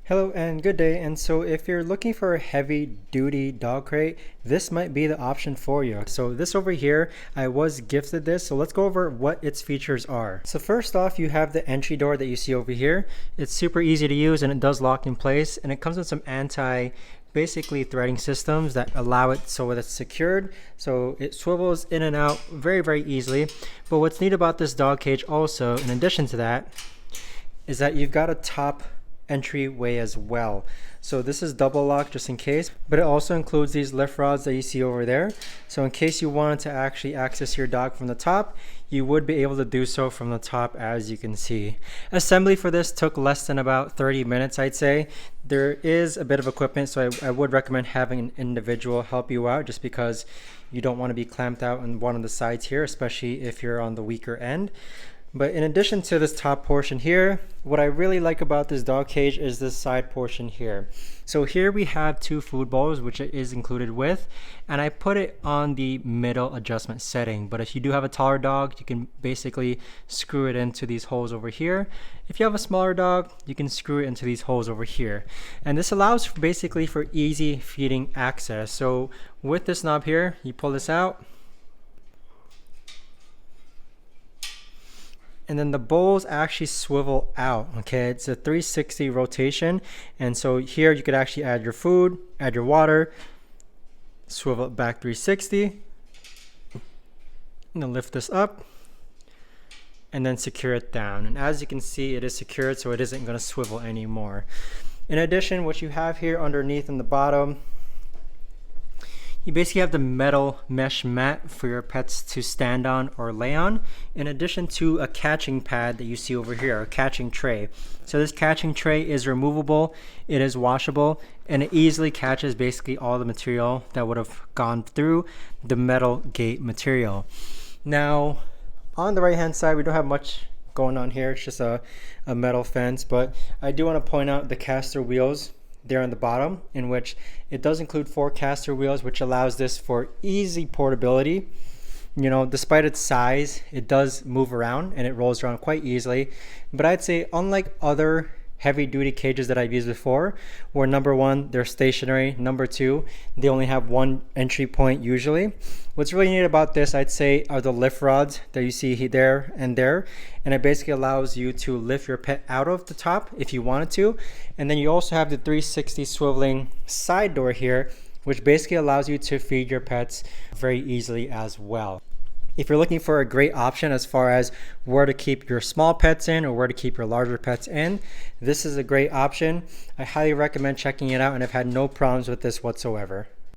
Hello and good day. And so if you're looking for a heavy duty dog crate, this might be the option for you. So this over here, I was gifted this. So let's go over what its features are. So first off, you have the entry door that you see over here. It's super easy to use and it does lock in place, and it comes with some basically threading systems that allow it so that it's secured. So it swivels in and out very easily. But what's neat about this dog cage also, in addition to that, is that you've got a top entryway as well. So this is double lock just in case, but it also includes these lift rods that you see over there. So in case you wanted to actually access your dog from the top, you would be able to do so from the top, as you can see. Assembly for this took less than about 30 minutes, I'd say. There is a bit of equipment, so I would recommend having an individual help you out, just because you don't want to be clamped out on one of the sides here, especially if you're on the weaker end. But in addition to this top portion here, what I really like about this dog cage is this side portion here. So here we have two food bowls, which it is included with, and I put it on the middle adjustment setting. But if you do have a taller dog, you can basically screw it into these holes over here. If you have a smaller dog, you can screw it into these holes over here. And this allows basically for easy feeding access. So with this knob here, you pull this out, and then the bowls actually swivel out. Okay, it's a 360 rotation, and so here you could actually add your food, add your water, swivel it back 360, and then lift this up and then secure it down. And as you can see, it is secured, so it isn't going to swivel anymore. In addition, what you have here underneath in the bottom, you basically have the metal mesh mat for your pets to stand on or lay on, in addition to a catching pad that you see over here, a catching tray. So this catching tray is removable, it is washable, and it easily catches basically all the material that would have gone through the metal gate material. Now, on the right hand side, we don't have much going on here. It's just a metal fence, but I do want to point out the caster wheels there on the bottom, in which it does include 4 caster wheels, which allows this for easy portability. You know, despite its size, it does move around and it rolls around quite easily. But I'd say, unlike other heavy duty cages that I've used before, where number one, they're stationary, number two, they only have one entry point usually. What's really neat about this, I'd say, are the lift rods that you see there and there, and it basically allows you to lift your pet out of the top if you wanted to. And then you also have the 360 swiveling side door here, which basically allows you to feed your pets very easily as well. If you're looking for a great option as far as where to keep your small pets in or where to keep your larger pets in, this is a great option. I highly recommend checking it out, and I've had no problems with this whatsoever.